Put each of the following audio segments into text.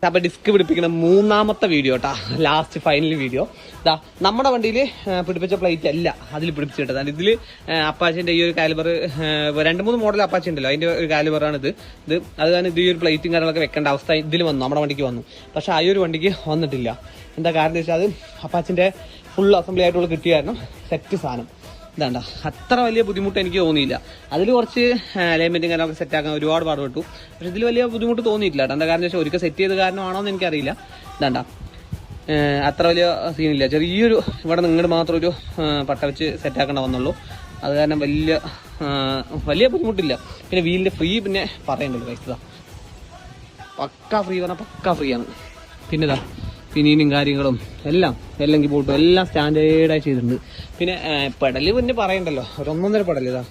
അപ്പൊ ഡിസ്ക് പിടിപ്പിക്കുന്ന മൂന്നാമത്തെ വീഡിയോ കേട്ടാ, ലാസ്റ്റ് ഫൈനൽ വീഡിയോ. ഇതാ നമ്മുടെ വണ്ടിയിൽ പിടിപ്പിച്ച പ്ലേറ്റ് അല്ല അതിൽ പിടിപ്പിച്ചിട്ടത്. ഇതിൽ അപ്പാച്ചിന്റെ ഈ ഒരു കാലിബർ 2-3 മോഡൽ അപ്പാച്ചി ഉണ്ടല്ലോ, അതിന്റെ ഒരു കാലിബറാണ് ഇത്. അത് കാരണം ഇത് ഈ ഒരു പ്ലേറ്റും കാര്യങ്ങളൊക്കെ വെക്കേണ്ട അവസ്ഥ ഇതിൽ വന്നു, നമ്മുടെ വണ്ടിക്ക് വന്നു. പക്ഷെ ആ ഒരു വണ്ടിക്ക് വന്നിട്ടില്ല. എന്താ കാരണം എന്ന് വെച്ചാൽ അത് അപ്പാച്ചിന്റെ ഫുൾ അസംബ്ലി ആയിട്ടുള്ള കിട്ടിയ കാരണം സെറ്റ് സാധനം ഇതാണ്ട. അത്ര വലിയ ബുദ്ധിമുട്ട് എനിക്ക് തോന്നിയില്ല. അതിൽ കുറച്ച് അലൈൻമെന്റും കാര്യങ്ങളൊക്കെ സെറ്റാക്കാൻ ഒരുപാട് പാടുപെട്ടു. പക്ഷെ ഇതിൽ വലിയ ബുദ്ധിമുട്ട് തോന്നിയിട്ടില്ല. എന്താ കാരണം വെച്ചാൽ ഒരിക്കൽ സെറ്റ് ചെയ്ത കാരണമാണോ എന്ന് എനിക്കറിയില്ല. ഇതാണ്ട അത്ര വലിയ സീനില്ല. ചെറിയൊരു ഇവിടെ നിങ്ങട് മാത്രം ഒരു പട്ട വെച്ച് സെറ്റാക്കേണ്ട വന്നുള്ളൂ. അത് കാരണം വലിയ ബുദ്ധിമുട്ടില്ല. പിന്നെ വീലിന്റെ ഫ്രീ പിന്നെ പറയണ്ടല്ലോ പൈസ, പക്കാ ഫ്രീ പറഞ്ഞാൽ പക്കാ ഫ്രീ ആണ്. പിന്നെ ഇതാ പിന്നീനും കാര്യങ്ങളും എല്ലാം അല്ലെങ്കിൽ ബോട്ടും എല്ലാം സ്റ്റാൻഡേർഡായി ചെയ്തിട്ടുണ്ട്. പിന്നെ പെടല് പിന്നെ പറയണ്ടല്ലോ, ഒരു 1.5 പെടല്. ഇതാ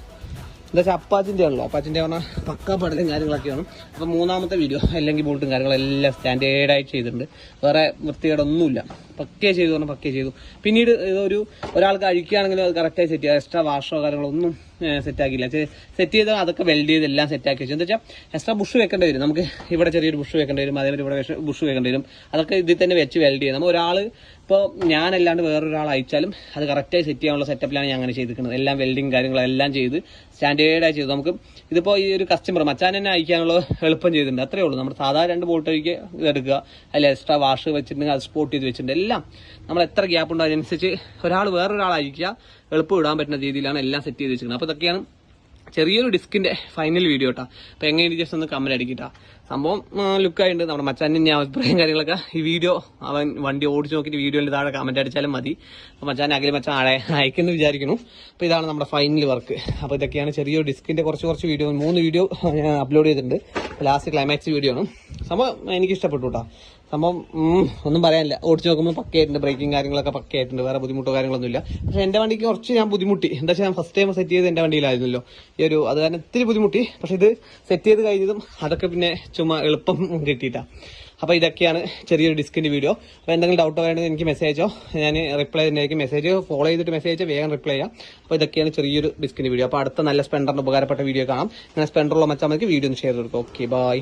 എന്താ വെച്ചാൽ അപ്പാച്ചിന്റെ ആണല്ലോ, അപ്പാച്ചിന്റെ പറഞ്ഞാൽ പക്കാ പെടലും കാര്യങ്ങളൊക്കെയാണ്. അപ്പം മൂന്നാമത്തെ വീഡിയോ അല്ലെങ്കിൽ ബോട്ടും കാര്യങ്ങളെല്ലാം സ്റ്റാൻഡേർഡായി ചെയ്തിട്ടുണ്ട്. വേറെ വൃത്തികേടൊന്നുമില്ല, പക്കേ ചെയ്തു പറഞ്ഞാൽ പക്കേ ചെയ്തു. പിന്നീട് ഒരാൾക്ക് അഴിക്കുകയാണെങ്കിലും അത് കറക്റ്റായി സെറ്റ് ചെയ്യുക. എക്സ്ട്രാ വാഷോ കാര്യങ്ങളൊന്നും സെറ്റാക്കിയില്ല. സെറ്റ് ചെയ്ത് അതൊക്കെ വെൽഡ് ചെയ്ത് എല്ലാം സെറ്റാക്കി വെച്ചു. എന്താ വെച്ചാൽ എക്സ്ട്രാ ബുഷ് വെക്കേണ്ടി വരും, നമുക്ക് ഇവിടെ ചെറിയൊരു ബുഷ് വെക്കേണ്ടി വരും, അതേപോലെ ഇവിടെ ബുഷ് വെക്കേണ്ടി വരും. അതൊക്കെ ഇതിൽ തന്നെ വെച്ച് വെൽഡ് ചെയ്യും. നമ്മൾ ഒരാൾ ഇപ്പോൾ ഞാനല്ലാണ്ട് വേറൊരാൾ അയച്ചാലും അത് കറക്റ്റായി സെറ്റ് ചെയ്യാനുള്ള സെറ്റപ്പിലാണ് ഞാൻ അങ്ങനെ ചെയ്തിരിക്കുന്നത്. എല്ലാം വെൽഡിങ് കാര്യങ്ങളെല്ലാം ചെയ്ത് സ്റ്റാൻഡേർഡായി ചെയ്തു. നമുക്ക് ഇതിപ്പോൾ ഈ ഒരു കസ്റ്റമർ മച്ചാൻ തന്നെ അയക്കാനുള്ള എളുപ്പം ചെയ്തിട്ടുണ്ട്. അത്രേ ഉള്ളൂ. നമ്മുടെ സാധാരണ 2 ബോട്ട് ഒഴിക്കുക ഇതെടുക്കുക, അതിൽ എക്സ്ട്രാ വാഷ് വെച്ചിട്ടുണ്ടെങ്കിൽ അത് സ്പോട്ട് ചെയ്ത് വെച്ചിട്ടുണ്ട്. എല്ലാം നമ്മൾ എത്ര ഗ്യാപ്പ് ഉണ്ടോ അതിനനുസരിച്ച് വേറൊരാൾ അയക്കുക എളുപ്പം ഇടാൻ പറ്റുന്ന രീതിയിലാണ് എല്ലാം സെറ്റ് ചെയ്ത് വെച്ചിരിക്കുന്നത്. അപ്പോൾ ഇതൊക്കെയാണ് ചെറിയൊരു ഡിസ്കിന്റെ ഫൈനൽ വീഡിയോ കേട്ടോ. അപ്പൊ എങ്ങനെ ജസ്റ്റ് ഒന്ന് കമന്റ് അടിക്കട്ടാ. സംഭവം ലുക്കായിട്ടുണ്ട്. നമ്മുടെ മച്ചാൻ്റെ ഞാൻ അഭിപ്രായം കാര്യങ്ങളൊക്കെ ഈ വീഡിയോ അവൻ വണ്ടി ഓടിച്ച് നോക്കിയിട്ട് വീഡിയോയിൽ താഴെ കമന്റ് അടിച്ചാലും മതി. അപ്പൊ മച്ചാൻ അകലെ മച്ചാൻ അയക്കുന്നു വിചാരിക്കുന്നു. അപ്പൊ ഇതാണ് നമ്മുടെ ഫൈനൽ വർക്ക്. അപ്പൊ ഇതൊക്കെയാണ് ചെറിയൊരു ഡിസ്കിന്റെ കുറച്ച് വീഡിയോ, 3 വീഡിയോ അപ്ലോഡ് ചെയ്തിട്ടുണ്ട്. ലാസ്റ്റ് ക്ലൈമാക്സ് വീഡിയോ ആണ്. സംഭവം എനിക്ക് ഇഷ്ടപ്പെട്ടു കേട്ടോ. സംഭവം ഒന്നും പറയാനില്ല. ഓടിച്ച് നോക്കുമ്പോൾ പക്കയായിട്ടുണ്ട്, ബ്രേക്കിംഗ് കാര്യങ്ങളൊക്കെ പക്കയായിട്ടുണ്ട്, വേറെ ബുദ്ധിമുട്ടോ കാര്യങ്ങളൊന്നുമില്ല. പക്ഷെ എന്റെ വണ്ടിക്ക് കുറച്ച് ഞാൻ ബുദ്ധിമുട്ടി. എന്താ വെച്ചാൽ ഞാൻ ഫസ്റ്റ് ടൈം സെറ്റ് ചെയ്ത് എന്റെ വണ്ടിയിലായിരുന്നല്ലോ അത് കാരണം ഇത്തിരി ബുദ്ധിമുട്ടി. പക്ഷെ ഇത് സെറ്റ് ചെയ്ത് കഴിഞ്ഞതും അതൊക്കെ പിന്നെ ചുമ്മാ എളുപ്പം കിട്ടിയിട്ടാ. അപ്പൊ ഇതൊക്കെയാണ് ചെറിയൊരു ഡിസ്കിന്റെ വീഡിയോ. അപ്പൊ എന്തെങ്കിലും ഡൗട്ടോ വേണമെങ്കിൽ എനിക്ക് മെസ്സേജ് അയച്ചോ, ഞാൻ റിപ്ലൈ തന്നെയായിരിക്കും. മെസ്സേജ് ഫോളോ ചെയ്തിട്ട് മെസ്സേജ് അയച്ചാൽ വേഗം റിപ്ലൈ ചെയ്യാം. അപ്പൊ ഇതൊക്കെയാണ് ചെറിയൊരു ഡിസ്കിന്റെ വീഡിയോ. അപ്പൊ അടുത്ത നല്ല സ്പെൻഡറിന് ഉപകാരപ്പെട്ട വീഡിയോ കാണാം. ഇങ്ങനെ സ്പെൻഡറുള്ള മച്ചാൽ മതി വീഡിയോ ഒന്ന് ഷെയർ ചെയ്തെടുക്കാം. Okay bye.